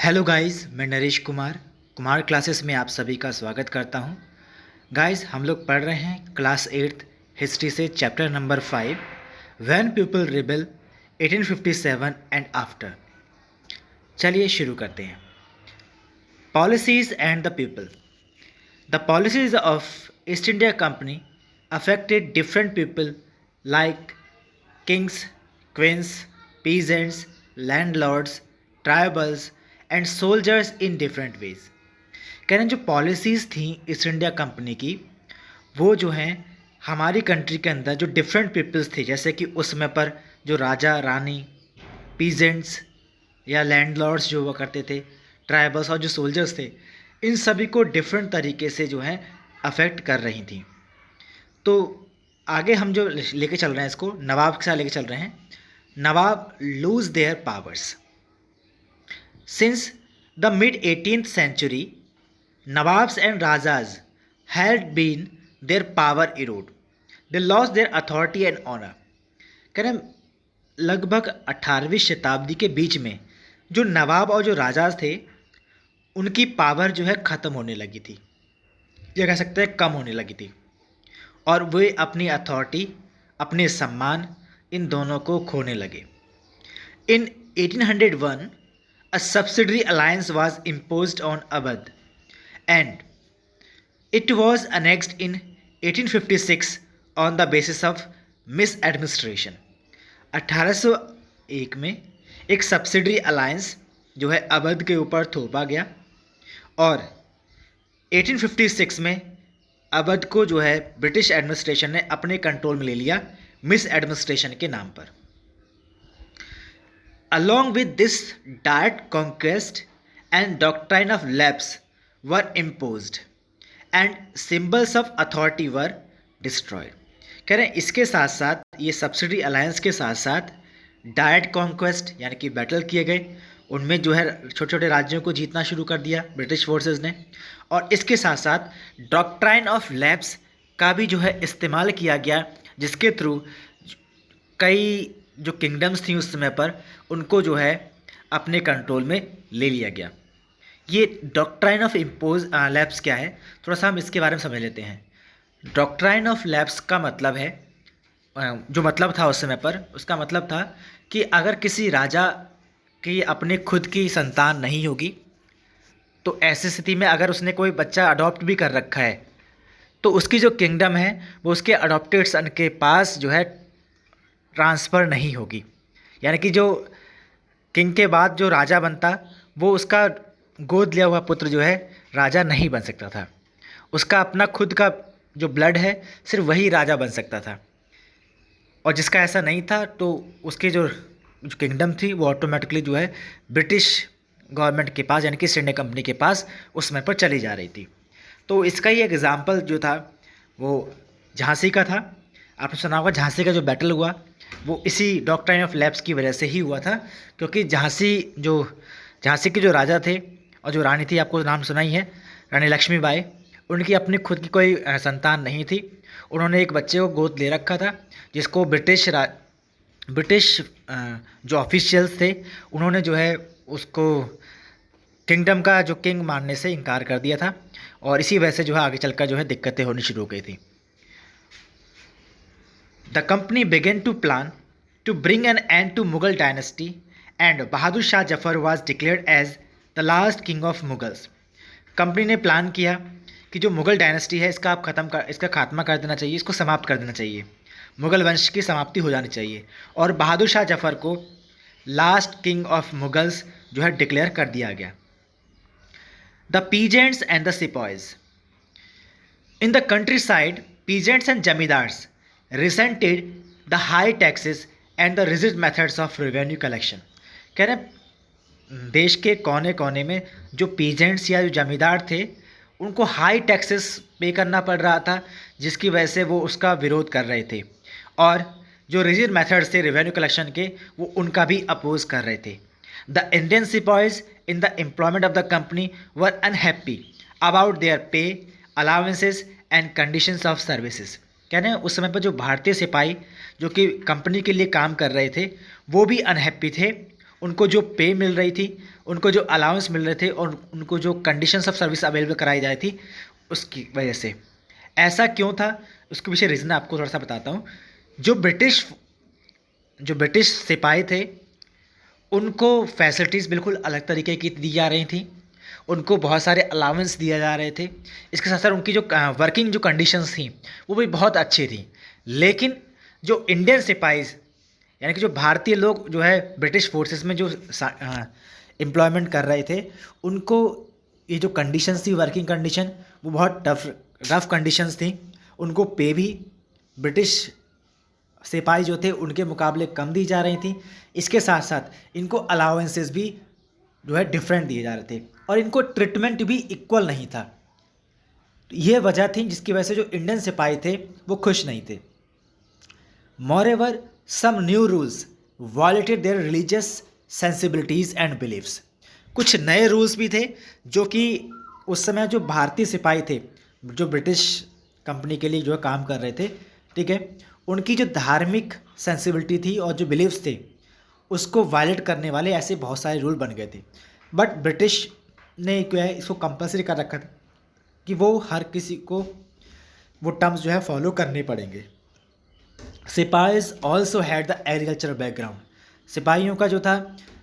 Hello guys, मैं Naresh Kumar classes में आप सभी का स्वागत करता हूं। गाइस, हम लोग पढ़ रहे हैं क्लास 8th हिस्ट्री से chapter number 5 when people rebel 1857 and after. चलिए शुरू करते हैं। Policies and the people. The policies of east India company affected different people like kings, queens, peasants, landlords, tribals and soldiers in different ways. कह रहे हैं जो policies थी east India Company की, वो जो हैं हमारी कंट्री के अंदर जो डिफरेंट पीपल्स थे, जैसे कि उस समय पर जो राजा रानी, पीजेंट्स या लैंडलॉर्ड्स जो हुआ करते थे, ट्राइबल्स और जो सोल्जर्स थे, इन सभी को डिफरेंट तरीके से जो है अफेक्ट कर रही थी। तो आगे हम जो लेके चल रहे हैं इसको नवाब के साथ लेके चल रहे हैं। Nawab lose their powers. Since the mid 18th century, Nawabs and Rajas had been their power erode. They lost their authority and honor. कह रहे लगभग 18वीं शताब्दी के बीच में जो नवाब और जो राजाज थे, उनकी पावर जो है ख़त्म होने लगी थी, ये कह सकते हैं कम होने लगी थी, और वे अपनी अथॉरिटी, अपने सम्मान, इन दोनों को खोने लगे। इन 1801 a subsidiary alliance was imposed on Awadh and it was annexed in 1856 on the basis of misadministration। 1801 में एक सब्सिडरी अलायंस जो है अवध के ऊपर थोपा गया और 1856 में अवध को जो है ब्रिटिश एडमिनिस्ट्रेशन ने अपने कंट्रोल में ले लिया मिस एडमिनिस्ट्रेशन के नाम पर। Along with this, direct conquest and doctrine of lapse were imposed and symbols of authority were destroyed। कह रहे हैं इसके साथ साथ, ये सब्सिडी अलायंस के साथ साथ डायरेक्ट कॉन्क्वेस्ट यानी कि बैटल किए गए, उनमें जो है छोटे छोटे राज्यों को जीतना शुरू कर दिया ब्रिटिश फोर्सेस ने, और इसके साथ साथ डॉक्ट्राइन ऑफ लैप्स का भी जो है इस्तेमाल किया गया, जिसके थ्रू कई जो किंगडम्स थी उस समय पर उनको जो है अपने कंट्रोल में ले लिया गया। ये डॉक्ट्राइन ऑफ इम्पोज लैप्स क्या है, थोड़ा सा हम इसके बारे में समझ लेते हैं। डॉक्ट्राइन ऑफ लैप्स का मतलब है, जो मतलब था उस समय पर, उसका मतलब था कि अगर किसी राजा की अपने खुद की संतान नहीं होगी, तो ऐसी स्थिति में अगर उसने कोई बच्चा अडॉप्ट भी कर रखा है, तो उसकी जो किंगडम है वो उसके अडॉप्टेड सन के पास जो है ट्रांसफ़र नहीं होगी। यानी कि जो किंग के बाद जो राजा बनता, वो उसका गोद लिया हुआ पुत्र जो है राजा नहीं बन सकता था। उसका अपना खुद का जो ब्लड है सिर्फ वही राजा बन सकता था, और जिसका ऐसा नहीं था तो उसकी जो किंगडम थी वो ऑटोमेटिकली जो है ब्रिटिश गवर्नमेंट के पास, यानी कि ईस्ट इंडिया कंपनी के पास उस समय पर चली जा रही थी। तो इसका ही एग्ज़ाम्पल जो था वो झांसी का था। आपने सुना होगा झांसी का जो बैटल हुआ वो इसी डॉक्ट्राइन ऑफ लैप्स की वजह से ही हुआ था, क्योंकि झांसी के जो राजा थे और जो रानी थी, आपको नाम सुना ही है, रानी लक्ष्मीबाई, उनकी अपनी खुद की कोई संतान नहीं थी। उन्होंने एक बच्चे को गोद ले रखा था, जिसको ब्रिटिश जो ऑफिशियल्स थे उन्होंने जो है उसको किंगडम का जो किंग मानने से इनकार कर दिया था, और इसी वजह से जो है आगे चलकर जो है दिक्कतें होनी शुरू हो गई थी। The company began to plan to bring an end to Mughal dynasty and Bahadur Shah Jafar was declared as the last king of Mughals। Company ने प्लान किया कि जो मुग़ल डायनेस्टी है इसका इसका खात्मा कर देना चाहिए, इसको समाप्त कर देना चाहिए, मुग़ल वंश की समाप्ति हो जानी चाहिए, और बहादुर शाह जफ़र को लास्ट किंग ऑफ मुग़ल्स जो है डिक्लेयर कर दिया गया। The peasants and the sepoys. In the countryside peasants and zamindars resented the high taxes and the rigid methods of revenue collection। कह रहे देश के कोने कोने में जो पीजेंट्स या जो जमींदार थे उनको हाई टैक्सेस पे करना पड़ रहा था, जिसकी वजह से वो उसका विरोध कर रहे थे, और जो रिजिड मेथड्स थे रेवेन्यू कलेक्शन के वो उनका भी अपोज कर रहे थे। The Indian sepoys in the employment of the company were unhappy about their pay, allowances and conditions of services. कह रहे हैं उस समय पर जो भारतीय सिपाही जो कि कंपनी के लिए काम कर रहे थे वो भी अनहैप्पी थे उनको जो पे मिल रही थी, उनको जो अलाउंस मिल रहे थे और उनको जो कंडीशंस ऑफ सर्विस अवेलेबल कराई जाती थी, उसकी वजह से। ऐसा क्यों था, उसके पीछे रीज़न आपको थोड़ा सा बताता हूँ। जो ब्रिटिश जो ब्रिटिश सिपाही थे, उनको फैसिलिटीज़ बिल्कुल अलग तरीके की दी जा रही थी, उनको बहुत सारे अलाउंस दिए जा रहे थे। इसके साथ साथ उनकी जो वर्किंग जो कंडीशंस थी वो भी बहुत अच्छी थी। लेकिन जो इंडियन सिपाहीज, यानी कि जो भारतीय लोग जो है ब्रिटिश फोर्सेस में जो एम्प्लॉयमेंट कर रहे थे, उनको ये जो कंडीशंस थी, वर्किंग कंडीशन, वो बहुत रफ कंडीशंस थी। उनको पे भी ब्रिटिश सिपाही जो थे उनके मुकाबले कम दी जा रही थी। इसके साथ साथ इनको अलाउंसेस भी जो है डिफरेंट दिए जा रहे थे और इनको ट्रीटमेंट भी इक्वल नहीं था। ये वजह थी जिसकी वजह से जो इंडियन सिपाही थे वो खुश नहीं थे। Moreover some new rules violated their religious sensibilities and beliefs. कुछ नए रूल्स भी थे जो कि उस समय जो भारतीय सिपाही थे, जो ब्रिटिश कंपनी के लिए जो है काम कर रहे थे, ठीक है, उनकी जो धार्मिक सेंसिबिलिटी थी और जो बिलीव्स थे उसको वायलेट करने वाले ऐसे बहुत सारे रूल बन गए थे। बट ब्रिटिश ने क्या है इसको कंपलसरी कर रखा था कि वो हर किसी को वो टर्म्स जो है फॉलो करने पड़ेंगे। Sipahis also had the agriculture background. सिपाहियों का जो था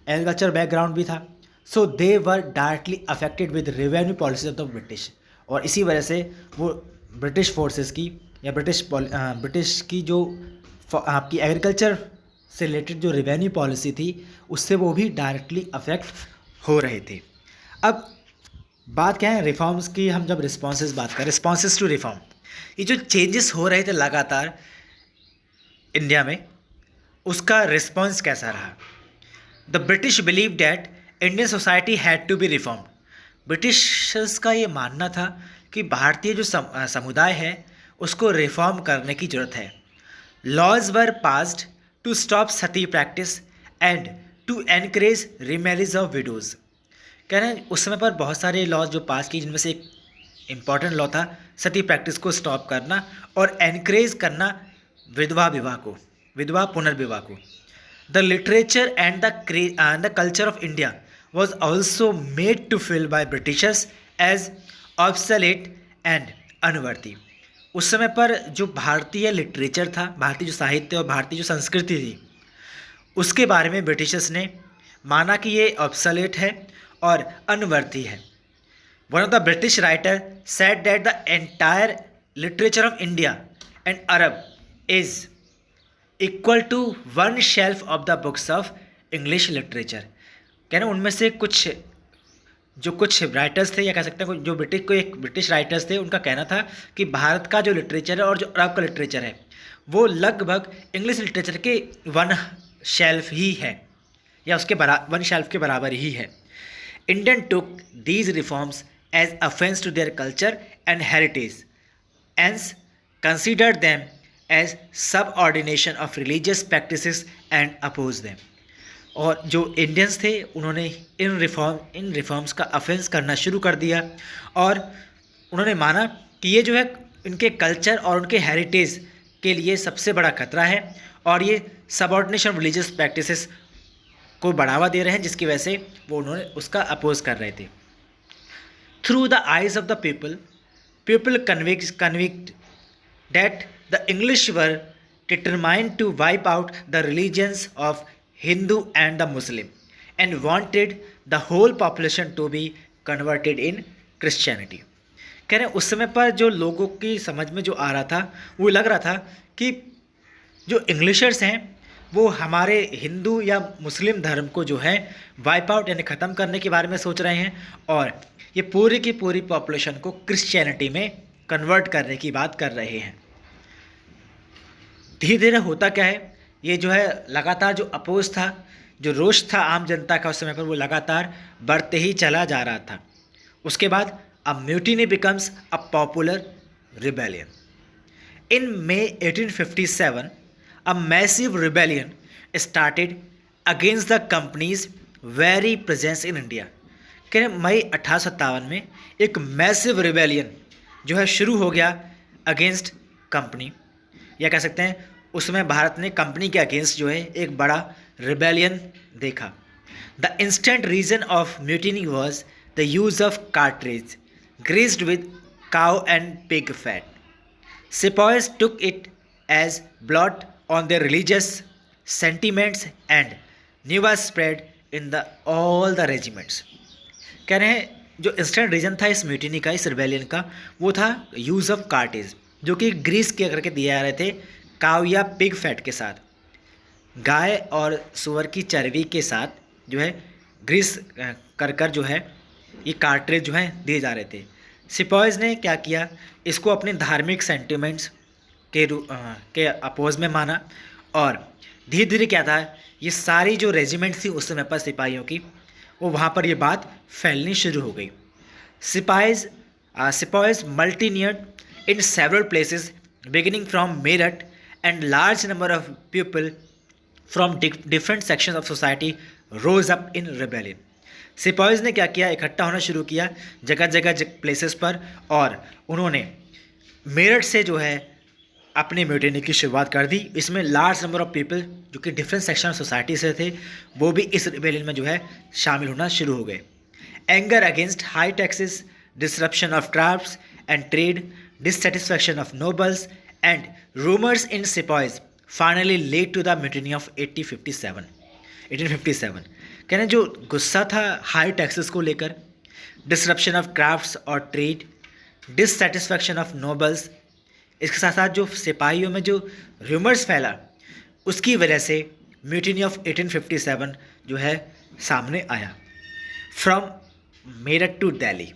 एग्रीकल्चर बैकग्राउंड भी था। So they were directly affected with revenue policy of the British. और इसी वजह से वो ब्रिटिश फोर्सेस की या ब्रिटिश की जो आपकी एग्रीकल्चर से रिलेटेड जो रेवेन्यू पॉलिसी थी उससे वो भी डायरेक्टली अफेक्ट हो रहे थे। अब बात क्या है रिफॉर्म्स की, हम जब रिस्पॉन्सेज बात करें, रिस्पॉन्सेज टू रिफॉर्म, ये जो चेंजेस हो रहे थे लगातार इंडिया में, उसका रिस्पॉन्स कैसा रहा। The British believe that Indian society had to be reformed. Britishers का ये मानना था कि भारतीय जो समुदाय है उसको रिफॉर्म करने की ज़रूरत है। Laws were passed to stop sati practice and to encourage remarriage of widows. कह रहे हैं उस समय पर बहुत सारे लॉज जो पास किए, जिनमें से एक इम्पॉर्टेंट लॉ था सती प्रैक्टिस को स्टॉप करना और एनकरेज करना विधवा पुनर्विवाह को। The literature and the culture of India was also made to feel by Britishers as obsolete and unworthy. उस समय पर जो भारतीय लिटरेचर था, भारतीय जो साहित्य और भारतीय जो संस्कृति थी, उसके बारे में ब्रिटिशर्स ने माना कि ये ऑब्सोलेट है और अनवर्थी है। One of the British writer said that the entire literature of India and Arab is equal to one shelf of the books of English literature. कहना उनमें से कुछ राइटर्स थे, या कह सकते हैं जो ब्रिटिश राइटर्स थे, उनका कहना था कि भारत का जो लिटरेचर है और जो अरब का लिटरेचर है वो लगभग इंग्लिश लिटरेचर के वन शेल्फ ही है, या उसके वन शेल्फ के बराबर ही है। Indian took these reforms as offense to their culture and heritage and considered them as subordination of religious practices and oppose them. और जो इंडियंस थे उन्होंने इन रिफॉर्म्स का अफेंस करना शुरू कर दिया और उन्होंने माना कि ये जो है इनके कल्चर और उनके हेरिटेज के लिए सबसे बड़ा खतरा है और ये सबऑर्डिनेशन रिलीजियस प्रैक्टिसेस को बढ़ावा दे रहे हैं, जिसकी वजह से वो उन्होंने उसका अपोज कर रहे थे। Through the eyes of the people convict that the English were determined to wipe out the religions of Hindu and the Muslim and wanted the whole population to be converted in Christianity। कह रहे हैं उस समय पर जो लोगों की समझ में जो आ रहा था वो लग रहा था कि जो इंग्लिशर्स हैं वो हमारे हिंदू या मुस्लिम धर्म को जो है वाइप आउट यानी ख़त्म करने के बारे में सोच रहे हैं और ये पूरी की पूरी पॉपुलेशन को क्रिश्चियनिटी में कन्वर्ट करने की बात कर रहे हैं। धीरे धीरे होता क्या है, ये जो है लगातार जो अपोज था, जो रोष था आम जनता का उस समय पर, वो लगातार बढ़ते ही चला जा रहा था। उसके बाद a mutiny becomes a popular rebellion. In May 1857 a massive rebellion started against the company's very presence in India. कह रहे मई 1857 में एक मैसिव रिबेलियन जो है शुरू हो गया अगेंस्ट कंपनी, या कह सकते हैं उसमें भारत ने कंपनी के अगेंस्ट जो है एक बड़ा रिबेलियन देखा। The instant reason of mutiny was the use of cartridge greased with cow and pig fat. Sepoys took it as blot on their religious sentiments and news was spread in the all the regiments. कह रहे हैं जो instant reason था इस mutiny का, इस rebellion का, वो था यूज़ ऑफ कार्टेज, जो कि ग्रीस किया करके दिए जा रहे थे काव या पिग फैट के साथ, गाय और सुअर की चर्बी के साथ जो है ग्रीस कर कर जो है ये कार्ट्रेज जो है दिए जा रहे थे। सिपॉयज़ ने क्या किया, इसको अपने धार्मिक सेंटिमेंट्स के अपोज में माना और धीरे धीरे क्या था, ये सारी जो रेजिमेंट्स थी उस समय पर सिपाहियों की, वो वहाँ पर ये बात फैलनी शुरू हो गई। Sepoys mutinied in several places beginning from Meerut and large number of people from different sections of society rose up in rebellion. Sepoys ने क्या किया, इकट्ठा होना शुरू किया जगह जगह प्लेसेस पर, और उन्होंने मेरठ से जो है अपनी म्यूटिनी की शुरुआत कर दी। इसमें लार्ज नंबर ऑफ पीपल जो कि डिफरेंट सेक्शन ऑफ सोसाइटी से थे वो भी इस रिबेलियन में जो है शामिल होना शुरू हो गए। Anger against high taxes, disruption of crafts and trade, dissatisfaction of nobles and rumours in sepoys finally led to the mutiny of 1857। कहने जो गुस्सा था हाई टैक्सेस को लेकर, डिसरप्शन ऑफ क्राफ्ट्स और ट्रेड, डिससेटिस्फैक्शन ऑफ नोबल्स, इसके साथ साथ जो सिपाहियों में जो रूमर्स फैला उसकी वजह से म्यूटिनी ऑफ 1857 जो है सामने आया। From Meerut to Delhi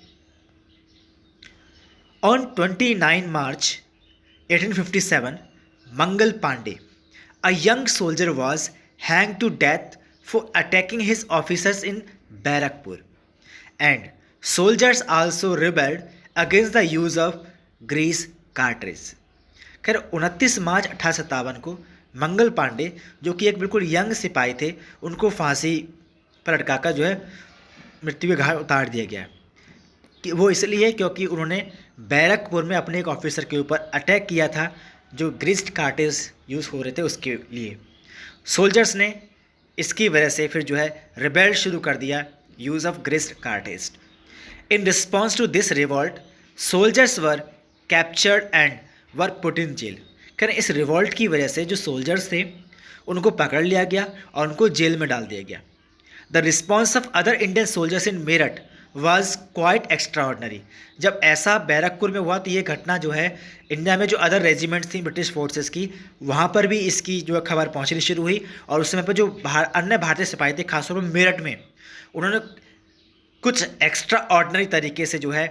on 29 March 1857, Mangal Pandey, a young soldier, was hanged to death for attacking his officers in Barakpur, and soldiers also rebelled against the use of grease cartridge। खैर 29 मार्च 1857 को मंगल पांडे जो कि एक बिल्कुल यंग सिपाही थे, उनको फांसी पर लटकाकर जो है मृत्यु के घाट उतार दिया गया। कि वो इसलिए क्योंकि उन्होंने बैरकपुर में अपने एक ऑफिसर के ऊपर अटैक किया था जो ग्रीस्ड कार्टेज यूज़ हो रहे थे उसके लिए। सोल्जर्स ने इसकी वजह से फिर जो है रिबेल शुरू कर दिया, use of greased cartridge. In response to this revolt soldiers were captured and were put in jail. खैर इस रिवॉल्ट की वजह से जो सोल्जर्स थे उनको पकड़ लिया गया और उनको जेल में डाल दिया गया। The response of other Indian soldiers in Meerut was quite extraordinary. जब ऐसा बैरकपुर में हुआ तो ये घटना जो है इंडिया में जो अदर रेजिमेंट्स थी ब्रिटिश फोर्सेस की, वहाँ पर भी इसकी जो खबर पहुँचनी शुरू हुई, और उस समय पर जो अन्य भारतीय सिपाही थे खासतौर पर मेरठ में, उन्होंने कुछ एक्स्ट्रा ऑर्डनरी तरीके से जो है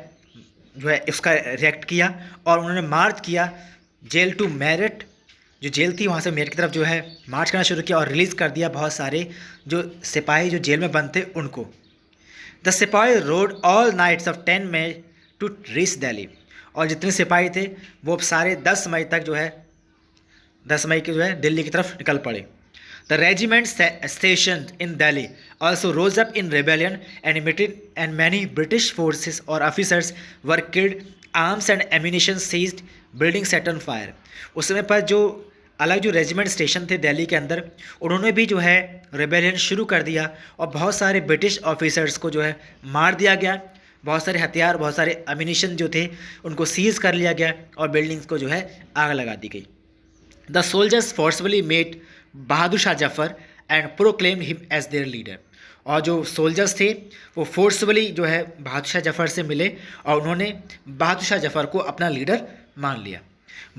इसका रिएक्ट किया और उन्होंने मार्च किया जेल टू मेरठ, जो जेल थी वहाँ से मेरठ की तरफ जो है मार्च करना शुरू किया और रिलीज़ कर दिया बहुत सारे जो सिपाही जो जेल में बंद थे उनको। The sipahi rode all nights of 10 May to reach Delhi, और जितने सिपाही थे वो सारे 10 मई तक जो है 10 मई के जो है दिल्ली की तरफ निकल पड़े। The regiment station in Delhi also rose up in rebellion and many British forces और officers were killed, arms and ammunition seized, building set on fire. उस समय पर जो अलग जो रेजिमेंट स्टेशन थे दिल्ली के अंदर, उन्होंने भी जो है रेबेलियन शुरू कर दिया और बहुत सारे ब्रिटिश ऑफिसर्स को जो है मार दिया गया, बहुत सारे हथियार, बहुत सारे एम्यूनिशन जो थे उनको सीज कर लिया गया और बिल्डिंग्स को जो है आग लगा दी गई। The soldiers forcefully met Bahadur Shah Zafar and proclaimed him as their leader, और जो सोल्जर्स थे वो फोर्सफुली जो है बहादुर शाह जफर से मिले और उन्होंने बहादुर शाह जफर को अपना लीडर मान लिया।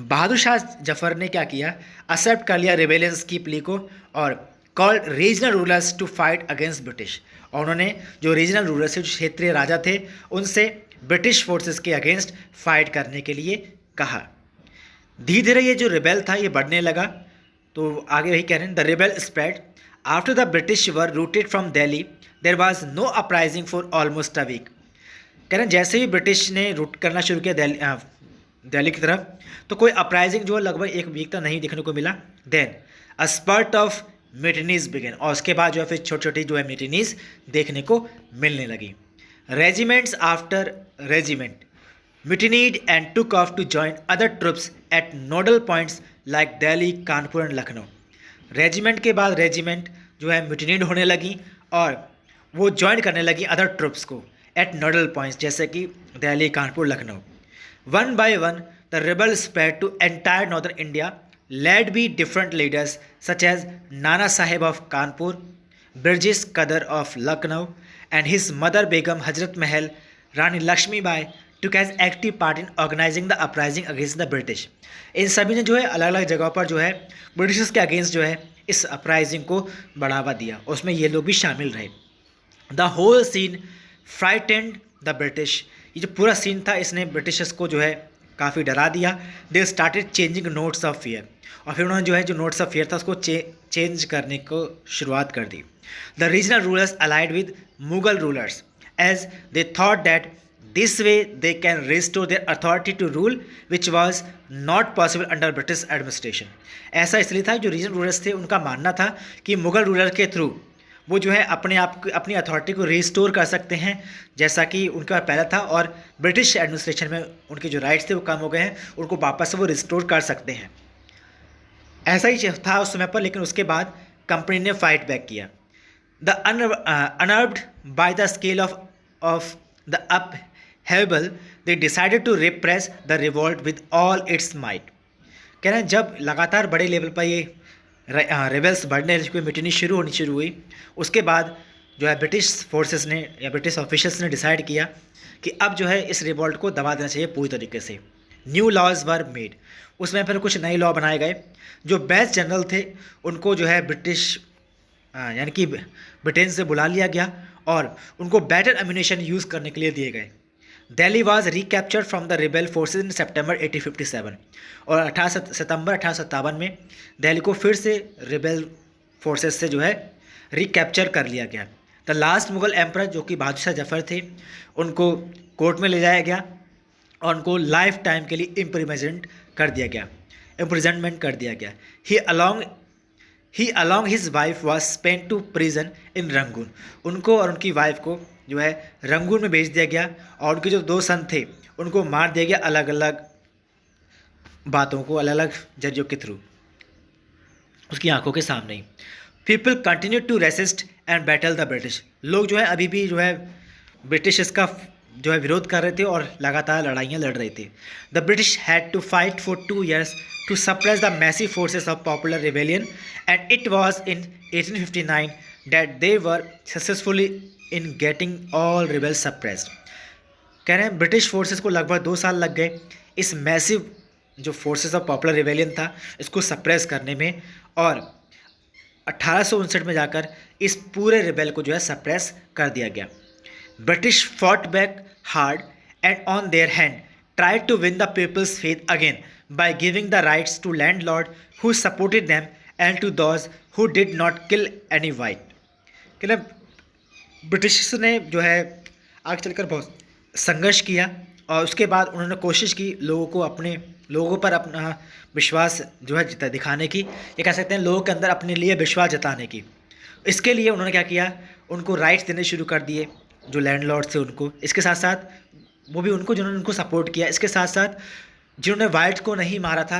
बहादुर शाह जफर ने क्या किया, एक्सेप्ट कर लिया रिबेलियंस की प्ली को और called regional rulers to fight against British, और उन्होंने जो रीजनल रूलर्स थे, जो क्षेत्रीय राजा थे, उनसे ब्रिटिश फोर्सेस के अगेंस्ट फाइट करने के लिए कहा। धीरे धीरे ये जो रिबेल था ये बढ़ने लगा, तो आगे वही कह रहे हैं, the rebel spread after the British were routed from Delhi there was no uprising for almost a week. कह रहे हैं जैसे ही ब्रिटिश ने रूट करना शुरू किया दिल्ली की तरफ, तो कोई अपराइजिंग जो है लगभग एक वीक तक नहीं देखने को मिला। Then a spurt of mutinies began, और उसके बाद जो है फिर छोटी छोटी जो है मिटनीज देखने को मिलने लगी। Regiments after regiment mutinied and took off to join other troops at nodal points like Delhi, Kanpur and Lucknow. Regiment के बाद रेजिमेंट जो है म्यूटिनीड होने लगी और वो ज्वाइन करने लगी अदर ट्रुप्स को एट नोडल पॉइंट्स जैसे कि Delhi, Kanpur, Lucknow. One by one the rebel spread to entire northern India led by different leaders such as Nana Sahib of Kanpur, Birjis Qadr of Lucknow and his mother Begum Hazrat Mahal Rani Lakshmibai took as active part in organising the uprising against the British. इन सभी ने जो है अलग अलग जगहों पर जो है ब्रिटिशर्स के अगेंस्ट जो है इस अपराइजिंग को बढ़ावा दिया, उसमें ये लोग भी शामिल रहे। The whole scene frightened the British, ये जो पूरा सीन था इसने ब्रिटिशर्स को जो है काफ़ी डरा दिया। They started changing notes of fear, और फिर उन्होंने जो है जो नोट्स ऑफ फियर था उसको चेंज करने को शुरुआत कर दी। The regional rulers allied with Mughal rulers as they thought that this way they can restore their authority to rule which was not possible under British administration. ऐसा इसलिए था, जो रीजनल रूलर्स थे उनका मानना था कि मुगल रूलर के थ्रू वो जो है अपने आप अपनी अथॉरिटी को रिस्टोर कर सकते हैं जैसा कि उनका पहला था, और ब्रिटिश एडमिनिस्ट्रेशन में उनके जो राइट्स थे वो कम हो गए हैं, उनको वापस से वो रिस्टोर कर सकते हैं। ऐसा ही था उस समय पर, लेकिन उसके बाद कंपनी ने फाइट बैक किया। The unnerved by the scale of the upheaval they decided to repress the revolt with all its might। कह रहे हैं जब लगातार बड़े लेवल पर ये रेबल्स बढ़ने मिटनी शुरू हुई, उसके बाद जो है ब्रिटिश फोर्सेस ने या ब्रिटिश ऑफिशियल्स ने डिसाइड किया कि अब जो है इस रिवॉल्ट को दबा देना चाहिए पूरी तरीके से। न्यू लॉज वर मेड, उसमें फिर कुछ नए लॉ बनाए गए। जो बेस्ट जनरल थे उनको जो है ब्रिटिश यानी कि ब्रिटेन से बुला लिया गया और उनको बेटर एम्यूनेशन यूज़ करने के लिए दिए गए। Delhi was recaptured from the rebel forces in September 1857, और 18 सितंबर 1857 में दिल्ली को फिर से रिबेल फोर्सेज से जो है रिकैप्चर कर लिया गया। द लास्ट मुगल एम्परर जो कि बहादुर शाह जफर थे, उनको कोर्ट में ले जाया गया और उनको लाइफ टाइम के लिए इम्प्रिजनमेंट कर दिया गया। He along his wife was spent to prison in Rangoon, उनको और उनकी वाइफ को जो है रंगून में भेज दिया गया, और उनके जो 2 सन थे उनको मार दिया गया अलग अलग बातों को, अलग अलग जजों के थ्रू, उसकी आंखों के सामने ही। People continue to resist and battle the British, लोग जो है अभी भी जो है ब्रिटिश इसका जो है विरोध कर रहे थे और लगातार लड़ाइयाँ लड़ रहे थे। The British had to fight for 2 years to suppress the massive forces of popular rebellion, and it was in 1859 that they were successfully in getting all rebels suppressed। कह रहे हैं ब्रिटिश फोर्सेस को लगभग 2 साल लग गए इस मैसिव जो फोर्सेस ऑफ पॉपुलर रिबेलियन था इसको सप्रेस करने में, और 1859 में जाकर इस पूरे रिबेल को जो है सप्रेस कर दिया गया। British fought back hard and on their hand tried to win the people's faith again by giving the rights to landlord who supported them and to those who did not kill any white। कि British ने जो है आगे चलकर बहुत संघर्ष किया, और उसके बाद उन्होंने कोशिश की लोगों पर अपना विश्वास जो है दिखाने की, ये कह सकते हैं लोगों के अंदर अपने लिए विश्वास जताने की। इसके लिए उन्होंने क्या किया, उनको राइट्स देने शुरू कर दिए जो लैंडलॉर्ड थे उनको, इसके साथ साथ वो भी उनको जिन्होंने उनको सपोर्ट किया, इसके साथ साथ जिन्होंने वाइट को नहीं मारा था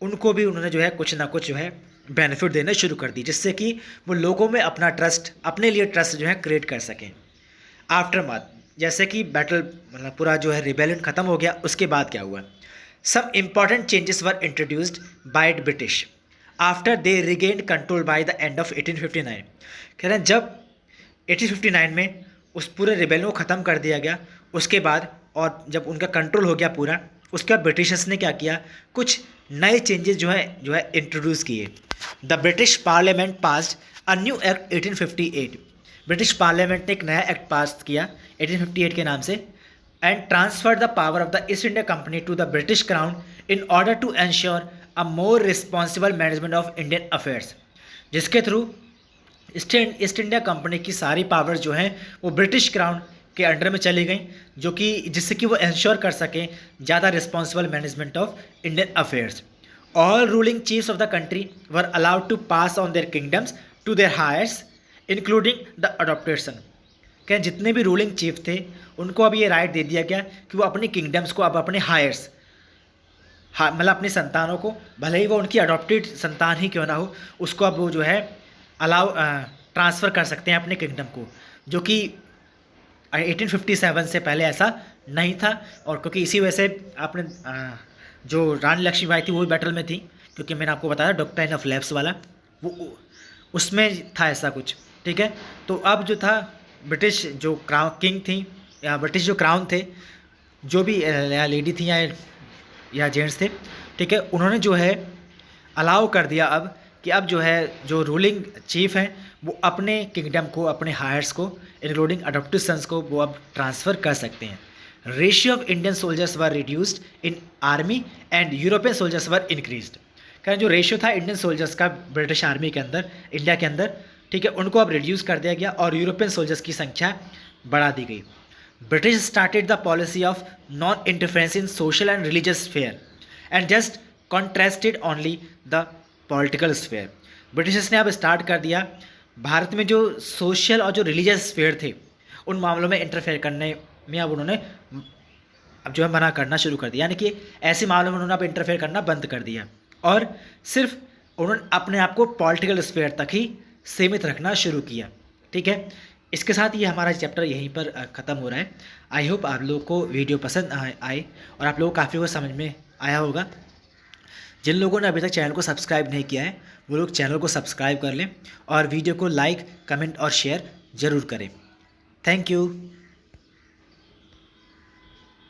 उनको भी उन्होंने जो है कुछ ना कुछ जो है बेनिफिट देने शुरू कर दी, जिससे कि वो लोगों में अपने लिए ट्रस्ट जो है क्रिएट कर सकें। आफ्टरमाथ, जैसे कि बैटल मतलब पूरा जो है रिबेलियन ख़त्म हो गया, उसके बाद क्या हुआ, some important changes were introduced by British after they regained control by the end of 1859। कह रहे हैं जब 1859 में उस पूरे रिबेलियन को ख़त्म कर दिया गया, उसके बाद और जब उनका कंट्रोल हो गया पूरा, उसके बाद ब्रिटिशर्स ने क्या किया, कुछ नए चेंजेस जो है इंट्रोड्यूस किए। The British parliament passed a new act 1858, British parliament ने एक नया एक्ट पास किया 1858 के नाम से, and transfer the power of the East India Company to the British crown in order to ensure a more responsible management of Indian affairs, जिसके through East India Company की सारी पावर्स जो हैं वो ब्रिटिश क्राउन के under में चली गई, जो कि जिससे कि वो इंश्योर कर सकें ज़्यादा responsible management of Indian affairs. All ruling chiefs of the country were allowed to pass on their kingdoms to their heirs including the adopted son. क्या जितने भी रूलिंग चीफ थे उनको अब ये राइट दे दिया गया कि वो अपनी किंगडम्स को अब अपने हायर्स मतलब अपनी संतानों को, भले ही वो उनकी अडॉप्टेड संतान ही क्यों ना हो, उसको अब वो जो है अलाउ ट्रांसफ़र कर सकते हैं अपने किंगडम को। जो कि 1857 से पहले ऐसा नहीं था। और क्योंकि इसी वजह से आपने जो रानी लक्ष्मीबाई थी वो भी बैटल में थी, क्योंकि मैंने आपको बताया डॉक्ट्राइन ऑफ लैप्स वाला वो उसमें था ऐसा कुछ। ठीक है, तो अब जो था ब्रिटिश जो क्राउन किंग थी या ब्रिटिश जो क्राउन थे, जो भी या लेडी थी या जेंट्स थे, ठीक है, उन्होंने जो है अलाउ कर दिया अब कि अब जो है जो रूलिंग चीफ हैं वो अपने किंगडम को, अपने हायर्स को इंक्लूडिंग अडॉप्टिव सन्स को वो अब ट्रांसफ़र कर सकते हैं। Ratio of Indian soldiers were reduced in army and European soldiers were increased. कारण जो रेशियो था इंडियन सोल्जर्स का ब्रिटिश आर्मी के अंदर, इंडिया के अंदर, ठीक है, उनको अब रिड्यूस कर दिया गया और यूरोपियन सोल्जर्स की संख्या बढ़ा दी गई। British started the policy of non-interference in social and religious sphere and just contrasted only the political sphere. Britishers ने अब स्टार्ट कर दिया भारत में जो सोशल और जो रिलीजियस स्फेयर थे उन मामलों में इंटरफेयर करने में अब उन्होंने अब जो है मना करना शुरू कर दिया, यानी कि ऐसे मामलों में उन्होंने अब इंटरफेयर करना बंद कर दिया और सिर्फ उन्होंने अपने आप को पॉलिटिकल स्फेयर तक ही सीमित रखना शुरू किया। ठीक है, इसके साथ ये हमारा चैप्टर यहीं पर ख़त्म हो रहा है। आई होप आप लोगों को वीडियो पसंद आए और आप लोगों को काफ़ी कुछ समझ में आया होगा। जिन लोगों ने अभी तक चैनल को सब्सक्राइब नहीं किया है वो लोग चैनल को सब्सक्राइब कर लें और वीडियो को लाइक, कमेंट और शेयर ज़रूर करें। Thank you.